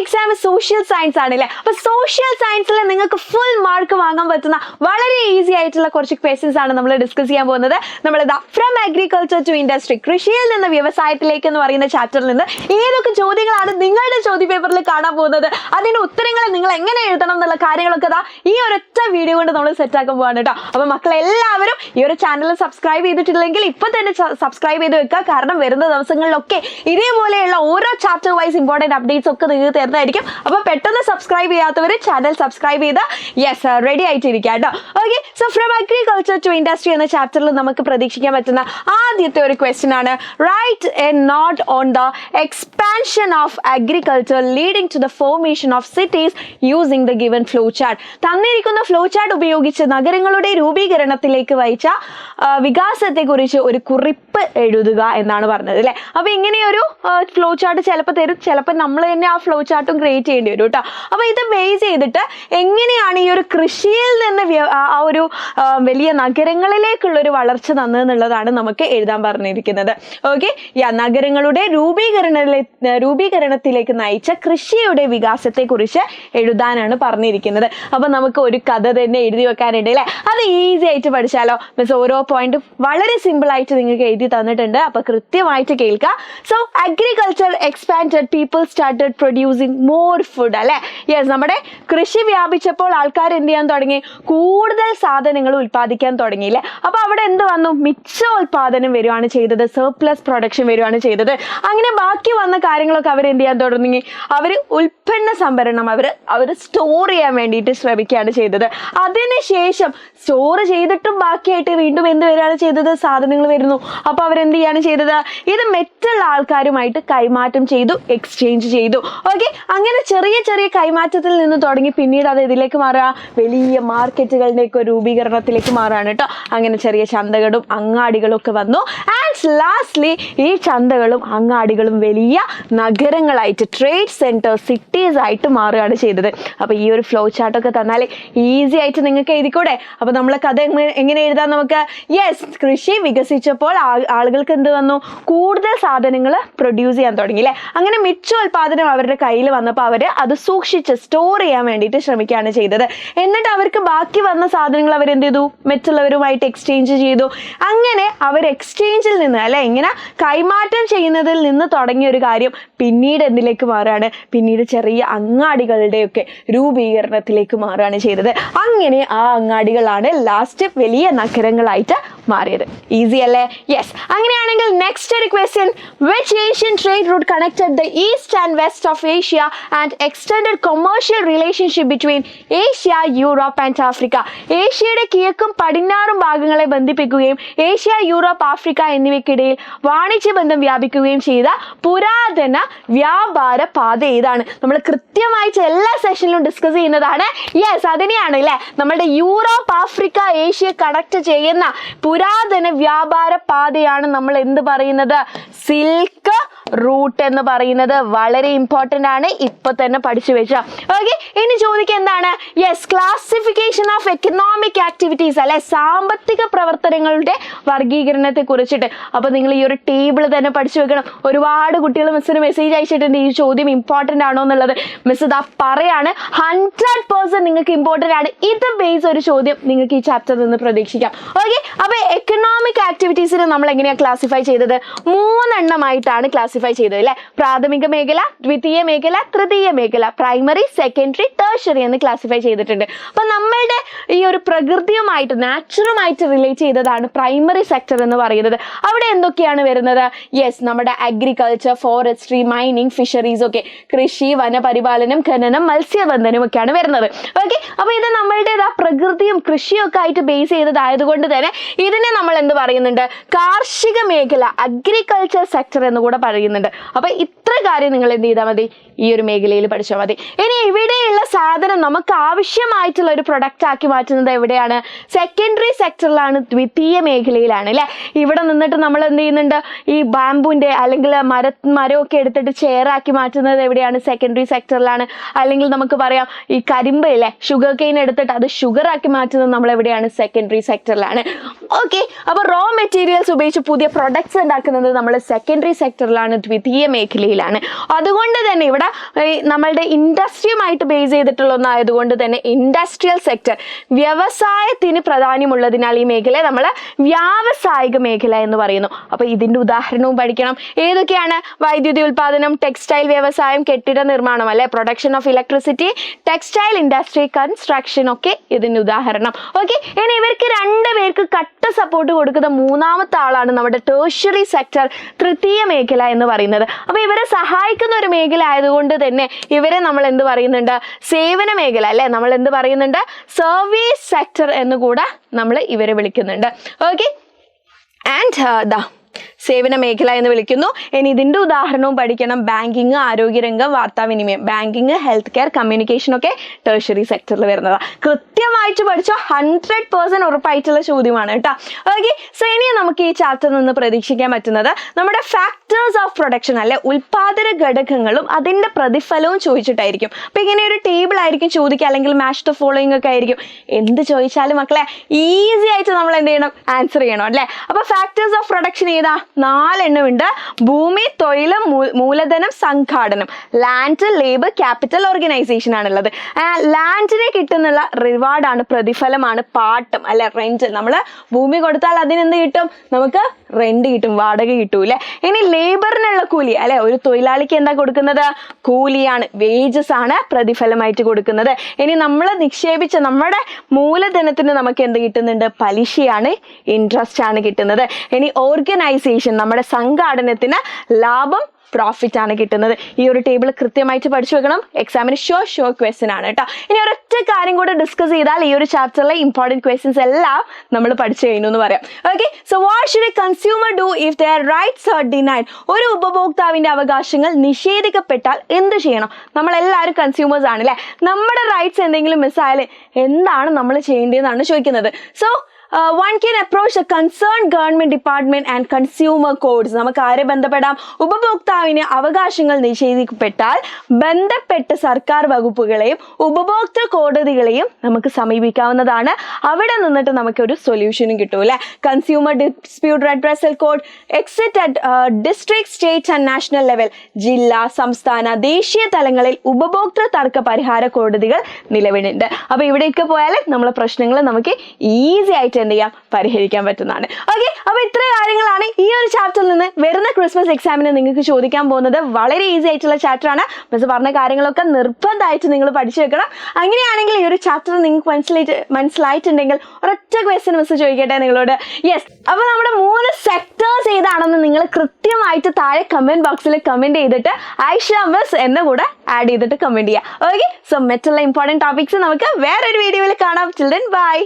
Exam social science ആണല്ലേ. അപ്പൊ social സയൻസിൽ നിങ്ങൾക്ക് ഫുൾ മാർക്ക് വാങ്ങാൻ പറ്റുന്ന വളരെ ഈസി ആയിട്ടുള്ള കുറച്ച് ക്വസ്റ്റ്യൻസ് ആണ് നമ്മൾ ഡിസ്കസ് ചെയ്യാൻ പോകുന്നത്. നമ്മൾ ഫ്രം അഗ്രികൾച്ചർ ടു ഇൻഡസ്ട്രി, കൃഷിയിൽ നിന്ന് വ്യവസായത്തിലേക്ക് എന്ന് പറയുന്ന ചാപ്റ്ററിൽ നിന്ന് ഏതൊക്കെ ചോദ്യങ്ങളാണ് നിങ്ങളുടെ ചോദ്യ പേപ്പറിൽ കാണാൻ പോകുന്നത്, അതിന്റെ ഉത്തരങ്ങൾ നിങ്ങൾ എങ്ങനെ എഴുതണം എന്നുള്ള കാര്യങ്ങളൊക്കെ ഈ ഒരൊറ്റ വീഡിയോ കൊണ്ട് നമ്മൾ സെറ്റ് ആക്കാൻ പോവാണ് കേട്ടോ. അപ്പൊ മക്കളെല്ലാവരും ഈ ഒരു ചാനൽ സബ്സ്ക്രൈബ് ചെയ്തിട്ടില്ലെങ്കിൽ ഇപ്പൊ തന്നെ സബ്സ്ക്രൈബ് ചെയ്ത് വെക്കുക. കാരണം വരുന്ന ദിവസങ്ങളിലൊക്കെ ഇതേപോലെയുള്ള ഓരോ ചാപ്റ്റർ വൈസ് ഇമ്പോർട്ടന്റ് അപ്ഡേറ്റ്സ് ഒക്കെ നിങ്ങൾക്ക് തരുന്നതായിരിക്കും. അപ്പൊ പെട്ടെന്ന് സബ്സ്ക്രൈബ് ചെയ്യാത്തവർ ചാനൽ സബ്സ്ക്രൈബ് ചെയ്ത് റെഡി ആയിട്ടിരിക്കുക കേട്ടോ. Okay, so from agriculture to industry എന്ന ചാപ്റ്ററിൽ നമുക്ക് പ്രതീക്ഷിക്കാൻ പറ്റുന്ന ആദ്യത്തെ ഒരു ക്വസ്റ്റ്യൻ ആണ്, write a note on the expansion of agriculture leading to the formation of cities using the given flow chart. തന്നിരിക്കുന്ന ഫ്ലോ ചാർട്ട് ഉപയോഗിച്ച് നഗരങ്ങളുടെ രൂപീകരണത്തിലേക്ക് വഹിച്ച വികാസത്തെക്കുറിച്ച് ഒരു കുറിപ്പ് എഴുതുക എന്നാണ് പറഞ്ഞത് അല്ലേ. അപ്പൊ ഇങ്ങനെയൊരു ഫ്ലോ ചാർട്ട് ചിലപ്പോൾ തരും, ചിലപ്പോൾ നമ്മൾ തന്നെ ആ ഫ്ലോ ചാർട്ടും ക്രിയേറ്റ് ചെയ്യേണ്ടി വരും കേട്ടോ. അപ്പൊ ഇത് ബേസ് ചെയ്തിട്ട് എങ്ങനെയാണ് ഈ ഒരു കൃഷിയിൽ നിന്ന് ആ ഒരു വലിയ നഗരങ്ങളിലേക്കുള്ള ഒരു വളർച്ച തന്നെന്നുള്ളതാണ് നമുക്ക് എഴുതാൻ പറഞ്ഞിരിക്കുന്നത്. ഓക്കെ, നഗരങ്ങളുടെ രൂപീകരണത്തിലേക്ക് നയിച്ച കൃഷിയുടെ വികാസത്തെ കുറിച്ച് എഴുതാനാണ് പറഞ്ഞിരിക്കുന്നത്. അപ്പൊ നമുക്ക് ഒരു കഥ തന്നെ എഴുതി വെക്കാനുണ്ട് അല്ലെ. അത് ഈസി ആയിട്ട് പഠിച്ചാലോ. മിസ് ഓരോ പോയിന്റും വളരെ സിമ്പിൾ ആയിട്ട് നിങ്ങൾക്ക് എഴുതി തന്നിട്ടുണ്ട്. അപ്പൊ കൃത്യമായിട്ട് കേൾക്കുക. So agriculture expanded, people started producing more food അല്ലെ. യെസ്, നമ്മുടെ കൃഷി വ്യാപിച്ചപ്പോൾ ആൾക്കാർ എന്ത് ചെയ്യാൻ തുടങ്ങി, കൂടുതൽ സാധനങ്ങൾ ഉൽപ്പാദിക്കാൻ തുടങ്ങിയില്ലേ. അപ്പൊ അവിടെ എന്ത് വന്നു, മിച്ചോൽപാദനം വരുവാണ് ചെയ്തത്, സർപ്ലസ് പ്രൊഡക്ഷൻ വരുവാണ് ചെയ്തത്. അങ്ങനെ ബാക്കി വന്ന കാര്യങ്ങളൊക്കെ അവർ എന്ത് ചെയ്യാൻ തുടങ്ങി, അവർ ഉൽപ്പന്ന സംഭരണം അവർ സ്റ്റോർ ചെയ്യാൻ വേണ്ടിയിട്ട് ശ്രമിക്കുകയാണ് ചെയ്തത്. അതിനുശേഷം സ്റ്റോർ ചെയ്തിട്ടും ബാക്കിയായിട്ട് വീണ്ടും എന്ത് വരികയാണ് ചെയ്തത്, സാധനങ്ങൾ വരുന്നു. അപ്പൊ അവരെന്ത് ചെയ്യാണ് ചെയ്തത്, ഇത് മറ്റുള്ള ആൾക്കാരുമായിട്ട് കൈമാറ്റം ചെയ്തു, എക്സ്ചേഞ്ച് ചെയ്തു. ഓക്കെ, അങ്ങനെ ചെറിയ ചെറിയ കൈമാറ്റത്തിൽ നിന്ന് തുടങ്ങി പിന്നീട് അത് ഇതിലേക്ക് മാറുക, വലിയ മാർക്കറ്റുകളുടെയൊക്കെ രൂപീകരണത്തിലേക്ക് മാറുകയാണ് കേട്ടോ. അങ്ങനെ ചെറിയ ചന്തകളും അങ്ങാടികളും ഒക്കെ വന്നു. ആൻഡ് ലാസ്റ്റ്ലി ഈ ചന്തകളും അങ്ങാടികളും വലിയ നഗരങ്ങളായിട്ട്, ട്രേഡ് സെന്റർ, സിറ്റീസ് ആയിട്ട് മാറുകയാണ് ചെയ്തത്. അപ്പൊ ഈ ഒരു ഫ്ലോ ചാർട്ടൊക്കെ തന്നാൽ ഈസി ആയിട്ട് നിങ്ങൾക്ക് എഴുതിക്കൂടെ. അപ്പൊ നമ്മളെ കഥ എങ്ങനെ എഴുതാം നമുക്ക്. യെസ്, കൃഷി വികസിച്ചപ്പോൾ ആളുകൾക്ക് എന്ത് വന്നു, കൂടുതൽ സാധനങ്ങൾ പ്രൊഡ്യൂസ് ചെയ്യാൻ തുടങ്ങി അല്ലെ. അങ്ങനെ മിച്ചോൽപാദനം അവരുടെ കയ്യിൽ വന്നപ്പോൾ അവർ അത് സൂക്ഷിച്ച് സ്റ്റോർ ചെയ്യാൻ വേണ്ടിയിട്ട് ശ്രമിക്കുകയാണ് ചെയ്തത്. എന്നിട്ട് അവർക്ക് ബാക്കി വന്ന സാധനങ്ങൾ അവരെന്ത് ചെയ്തു, മറ്റുള്ളവരുമായിട്ട് എക്സ്ചേഞ്ച് ചെയ്തു. അങ്ങനെ അവർ എക്സ്ചേഞ്ചിൽ നിന്ന് അല്ലെ, ഇങ്ങനെ കൈമാറ്റം ചെയ്യുന്നതിൽ നിന്ന് തുടങ്ങിയ ഒരു കാര്യം പിന്നീട് എന്തിലേക്ക് മാറുകയാണ്, പിന്നീട് ചെറിയ അങ്ങാടികളുടെയൊക്കെ രൂപീകരണത്തിലേക്ക് മാറുകയാണ് ചെയ്തത്. അങ്ങനെ ആ അങ്ങാടികളാണ് ലാസ്റ്റ് വലിയ നഗരങ്ങളായിട്ട് മാറിയത്. ഈസി അല്ലേ. യെസ്, അങ്ങനെയാണെങ്കിൽ നെക്സ്റ്റ് ഒരു question, which Asian trade route connected the east and west of Asia and extended commercial relationship between Asia, Europe and Africa. ഏഷ്യയുടെ കിഴക്കും പടിഞ്ഞാറും ഭാഗങ്ങളെ ബന്ധിപ്പിക്കുകയും ഏഷ്യ, യൂറോപ്പ്, ആഫ്രിക്ക എന്നിവയ്ക്കിടയിൽ വാണിജ്യ ബന്ധം വ്യാപിക്കുകയും ചെയ്ത പുരാതന വ്യാപാര പാത ഏതാണ്? നമ്മൾ കൃത്യമായിട്ട് എല്ലാ സെഷനിലും ഡിസ്കസ് ചെയ്യുന്നതാണ്. യെസ്, അതിനെയാണ് അല്ലേ നമ്മുടെ യൂറോപ്പ്, ആഫ്രിക്ക, ഏഷ്യ കണക്ട് ചെയ്യുന്ന പുരാതന വ്യാപാര പാതയാണ് നമ്മൾ എന്ത് പറയുന്നത്, സിൽക്ക് റൂട്ട് എന്ന് പറയുന്നത്. വളരെ ഇമ്പോർട്ടൻ്റ് ആണ്, ഇപ്പൊ തന്നെ പഠിച്ചു വെച്ച. ഓക്കെ, ഇനി ചോദിക്കുക എന്താണ്, yes, classification of economic activities അല്ലെ, സാമ്പത്തിക പ്രവർത്തനങ്ങളുടെ വർഗീകരണത്തെ കുറിച്ചിട്ട്. അപ്പൊ നിങ്ങൾ ഈ ഒരു ടേബിൾ തന്നെ പഠിച്ചു വെക്കണം. ഒരുപാട് കുട്ടികൾ മിസ്സിന് മെസ്സേജ് അയച്ചിട്ടുണ്ട് ഈ ചോദ്യം ഇമ്പോർട്ടൻ്റ് ആണോ എന്നുള്ളത്. മിസ് ഇതാ പറയാണ്, 100% നിങ്ങൾക്ക് ഇമ്പോർട്ടൻ്റ് ആണ്. ഇത് ബേസ് ഒരു ചോദ്യം നിങ്ങൾക്ക് ഈ ചാപ്റ്ററിൽ നിന്ന് പ്രതീക്ഷിക്കാം. ഓക്കെ, അപ്പൊ എക്കണോമിക് ആക്ടിവിറ്റീസിനെ നമ്മൾ എങ്ങനെയാണ് ക്ലാസിഫൈ ചെയ്തത്, 3 എണ്ണമായിട്ടാണ് ക്ലാസിഫൈ ചെയ്തത് അല്ലെ. പ്രാഥമിക മേഖല, ദ്വിതീയ മേഖല, തൃതീയ മേഖല, പ്രൈമറി, സെക്കൻഡറി, ടേർഷറി എന്ന് ക്ലാസിഫൈ ചെയ്തിട്ടുണ്ട്. അപ്പൊ നമ്മളുടെ ഈ ഒരു പ്രകൃതിയുമായിട്ട്, നാച്ചുറുമായിട്ട് റിലേറ്റ് ചെയ്തതാണ് പ്രൈമറി സെക്ടർ എന്ന് പറയുന്നത്. അവിടെ എന്തൊക്കെയാണ് വരുന്നത്, യെസ്, നമ്മുടെ അഗ്രികൾച്ചർ, ഫോറസ്ട്രി, മൈനിങ്, ഫിഷറീസ്, ഒക്കെ കൃഷി, വനപരിപാലനം, ഖനനം, മത്സ്യബന്ധനം ഒക്കെയാണ് വരുന്നത്. ഓക്കെ, അപ്പൊ ഇത് നമ്മളുടെ പ്രകൃതിയും കൃഷിയും ഒക്കെ ആയിട്ട് ബേസ് ചെയ്തതായതുകൊണ്ട് തന്നെ ഇതിനെ നമ്മൾ എന്ത് പറയുന്നുണ്ട്, കാർഷിക മേഖല, അഗ്രികൾച്ചർ സെക്ടർ എന്ന് കൂടെ പറയുന്നുണ്ട്. അപ്പൊ ഇത്ര കാര്യം നിങ്ങൾ എന്ത് ചെയ്താൽ മതി, ഈ ഒരു മേഖലയിൽ പഠിച്ചാൽ മതി. ഇനി ഇവിടെയുള്ള സാധനം നമുക്ക് ആവശ്യമായിട്ടുള്ള ഒരു പ്രൊഡക്റ്റ് ആക്കി മാറ്റുന്നത് എവിടെയാണ്, സെക്കൻഡറി സെക്ടറിലാണ്, ദ്വിതീയ മേഖലയിലാണ് അല്ലെ. ഇവിടെ നിന്നിട്ട് നമ്മൾ എന്ത് ചെയ്യുന്നുണ്ട്, ഈ ബാമ്പുവിന്റെ അല്ലെങ്കിൽ മരമൊക്കെ എടുത്തിട്ട് ചെയറാക്കി മാറ്റുന്നത് എവിടെയാണ്, സെക്കൻഡറി സെക്ടറിലാണ്. അല്ലെങ്കിൽ നമുക്ക് പറയാം ഈ കരിമ്പ് അല്ലെ, ഷുഗർ കെയിൻ എടുത്തിട്ട് അത് ഷുഗർ ആക്കി മാറ്റുന്നത് നമ്മൾ എവിടെയാണ്, സെക്കൻഡറി സെക്ടറിലാണ്. ഓക്കെ, അപ്പൊ റോ മെറ്റീരിയൽസ് ഉപയോഗിച്ച് പുതിയ പ്രൊഡക്ട്സ് ഉണ്ടാക്കുന്നത് നമ്മൾ സെക്കൻഡറി സെക്ടറിലാണ് ഏതാണ്? ദ്വിതീയ മേഖലയിലാണ്. അതുകൊണ്ട് തന്നെ ഇവിടെ നമ്മളുടെ ഇൻഡസ്ട്രിയുമായിട്ട് ബേസ് ചെയ്തിട്ടുള്ള ഒന്നായതുകൊണ്ട് തന്നെ ഇൻഡസ്ട്രിയൽ സെക്ടർ, വ്യവസായത്തിന് പ്രാധാന്യമുള്ളതിനാൽ ഈ മേഖലയെ നമ്മൾ വ്യാവസായിക മേഖല എന്ന് പറയുന്നു. അപ്പോൾ ഇതിൻ്റെ ഉദാഹരണവും പഠിക്കണം. ഏതൊക്കെയാണ്? വൈദ്യുതി ഉൽപാദനം, ടെക്സ്റ്റൈൽ വ്യവസായം, കെട്ടിട നിർമ്മാണം അല്ലെ, production of electricity, textile industry, construction ഒക്കെ ഇതിൻ്റെ ഉദാഹരണം. ഓക്കെ, ഇനി ഇവർക്ക് രണ്ടുപേർക്ക് കട്ട സപ്പോർട്ട് കൊടുക്കുന്ന മൂന്നാമത്തെ ആളാണ് നമ്മുടെ ടേർഷ്യറി സെക്ടർ, തൃതീയ മേഖല എന്ന് പറയുന്നത്. അപ്പോൾ ഇവരെ സഹായിക്കുന്ന ഒരു മേഖല ആയതുകൊണ്ട് തന്നെ ഇവരെ നമ്മൾ എന്ത് പറയുന്നുണ്ട്? സേവന മേഖല അല്ലെ, നമ്മൾ എന്ത് പറയുന്നുണ്ട്? സർവീസ് സെക്ടർ എന്ന് കൂടെ നമ്മൾ ഇവരെ വിളിക്കുന്നുണ്ട്. ഓക്കെ, ആൻഡ് സേവന മേഖല എന്ന് വിളിക്കുന്നു. ഇനി ഇതിൻ്റെ ഉദാഹരണവും പഠിക്കണം. ബാങ്കിങ്, ആരോഗ്യരംഗം, വാർത്താവിനിമയം. ബാങ്കിങ്, ഹെൽത്ത് കെയർ, കമ്മ്യൂണിക്കേഷൻ ഒക്കെ ടേർഷ്യറി സെക്ടറിൽ വരുന്നതാണ്. കൃത്യമായിട്ട് പഠിച്ചോ, 100% ഉറപ്പായിട്ടുള്ള ചോദ്യമാണ് കേട്ടോ. ഓക്കെ, സോ ഇനി നമുക്ക് ഈ ചാപ്റ്ററിൽ നിന്ന് പ്രതീക്ഷിക്കാൻ പറ്റുന്നത് നമ്മുടെ ഫാക്ടേഴ്സ് ഓഫ് പ്രൊഡക്ഷൻ അല്ലെ, ഉൽപാദന ഘടകങ്ങളും അതിൻ്റെ പ്രതിഫലവും ചോദിച്ചിട്ടായിരിക്കും. അപ്പം ഇങ്ങനെ ഒരു ടേബിൾ ആയിരിക്കും ചോദിക്കുക, അല്ലെങ്കിൽ മാച്ച് ദ ഫോളോയിങ് ഒക്കെ ആയിരിക്കും. എന്ത് ചോദിച്ചാലും മക്കളെ ഈസി ആയിട്ട് നമ്മൾ എന്ത് ചെയ്യണം? ആൻസർ ചെയ്യണം അല്ലേ. അപ്പോൾ ഫാക്ടേഴ്സ് ഓഫ് പ്രൊഡക്ഷൻ ഏതാ? 4 എണ്ണമുണ്ട്. ഭൂമി, തൊഴിൽ, മൂലധനം, സംഘാടനം. ലാൻഡ്, ലേബർ, ക്യാപിറ്റൽ, ഓർഗനൈസേഷൻ ആണുള്ളത്. ലാൻഡിനെ കിട്ടുന്നുള്ള റിവാർഡാണ്, പ്രതിഫലമാണ് പാട്ടം അല്ലെ, റെന്റ്. നമ്മൾ ഭൂമി കൊടുത്താൽ അതിനെന്ത് കിട്ടും? നമുക്ക് റെന്റ് കിട്ടും, വാടക കിട്ടൂല്ലേ. ഇനി ലേബറിനുള്ള കൂലി അല്ലെ, ഒരു തൊഴിലാളിക്ക് എന്താ കൊടുക്കുന്നത്? കൂലിയാണ്, വേജസ് ആണ് പ്രതിഫലമായിട്ട് കൊടുക്കുന്നത്. ഇനി നമ്മൾ നിക്ഷേപിച്ച നമ്മുടെ മൂലധനത്തിന് നമുക്ക് എന്ത് കിട്ടുന്നുണ്ട്? പലിശയാണ്, ഇൻട്രസ്റ്റ് ആണ് കിട്ടുന്നത്. ഇനി ഓർഗനൈസേഷൻ, നമ്മുടെ സംഘാടനത്തിന് ലാഭം, പ്രോഫിറ്റ് ആണ് കിട്ടുന്നത്. ഈ ഒരു ടേബിൾ കൃത്യമായിട്ട് പഠിച്ചു വെക്കണം. എക്സാമിന് ഷോ ക്വസ്റ്റ്യൻ ആണ് കേട്ടോ. ഇനി ഒരൊറ്റ കാര്യം കൂടെ ഡിസ്കസ് ചെയ്താൽ ഈ ഒരു ചാപ്റ്ററിലെ ഇമ്പോർട്ടൻറ്റ് ക്വസ്റ്റ്യൻസ് എല്ലാം നമ്മൾ പഠിച്ചു കഴിഞ്ഞു എന്ന് പറയാം. Okay, so what should A consumer do if there rights R denied? ഒരു ഉപഭോക്താവിന്റെ അവകാശങ്ങൾ നിഷേധിക്കപ്പെട്ടാൽ എന്ത് ചെയ്യണം? നമ്മളെല്ലാവരും കൺസ്യൂമേഴ്സ് ആണ് അല്ലേ. നമ്മുടെ റൈറ്റ്സ് എന്തെങ്കിലും മിസ്സായാൽ എന്താണ് നമ്മൾ ചെയ്യേണ്ടതെന്നാണ് ചോദിക്കുന്നത്. So one can approach the concerned government department and consumer courts. നമുക്ക് ആരെ ബന്ധപ്പെടാം? ഉപഭോക്താവിന് അവകാശങ്ങൾ നിഷേധിക്കപ്പെട്ടാൽ ബന്ധപ്പെട്ട സർക്കാർ വകുപ്പുകളെയും ഉപഭോക്തൃ കോടതികളെയും നമുക്ക് സമീപിക്കാവുന്നതാണ്. അവിടെ നിന്നിട്ട് നമുക്കൊരു സൊല്യൂഷനും കിട്ടും അല്ലേ. Consumer dispute redressal code exit at district, state and national level. ജില്ലാ, സംസ്ഥാന, ദേശീയ തലങ്ങളിൽ ഉപഭോക്തൃ തർക്ക പരിഹാര കോടതികൾ നിലവിലുണ്ട്. അപ്പോൾ ഇവിടെയൊക്കെ പോയാൽ നമ്മളെ പ്രശ്നങ്ങൾ നമുക്ക് ഈസി ആയിട്ട് എന്ത് ചെയ്യാം? പരിഹരിക്കാൻ പറ്റുന്നതാണ്. ഓക്കെ, അപ്പോൾ ഇത്ര കാര്യങ്ങളാണ് ഈ ഒരു ചാപ്റ്ററിൽ നിന്ന് വരുന്ന ക്രിസ്മസ് എക്സാമിന് നിങ്ങൾക്ക് ചോദിക്കാൻ പോകുന്നത്. വളരെ ഈസി ആയിട്ടുള്ള ചാപ്റ്റർ ആണ്. മിസ് പറഞ്ഞ കാര്യങ്ങളൊക്കെ നിർബന്ധമായിട്ട് നിങ്ങൾ പഠിച്ചു വെക്കണം. അങ്ങനെയാണെങ്കിൽ ഈ ഒരു ചാപ്റ്റർ നിങ്ങൾക്ക് മനസ്സിലായിട്ടുണ്ടെങ്കിൽ ഒരൊറ്റ ക്വസ്റ്റ്യൻ മിസ് ചോദിക്കട്ടെ നിങ്ങളോട്. യെസ്, അപ്പോൾ നമ്മുടെ 3 സെക്ടേഴ്സ് ഏതാണെന്ന് നിങ്ങൾ കൃത്യമായിട്ട് താഴെ കമന്റ് ബോക്സിൽ കമന്റ് ചെയ്തിട്ട് ഐഷ മിസ് എന്ന കൂടെ ആഡ് ചെയ്തിട്ട് കമന്റ് ചെയ്യുക. ഓക്കെ, സോ മറ്റുള്ള ഇമ്പോർട്ടൻറ്റ് ടോപ്പിക്സ് നമുക്ക് വേറൊരു വീഡിയോയിൽ കാണാം. Children by.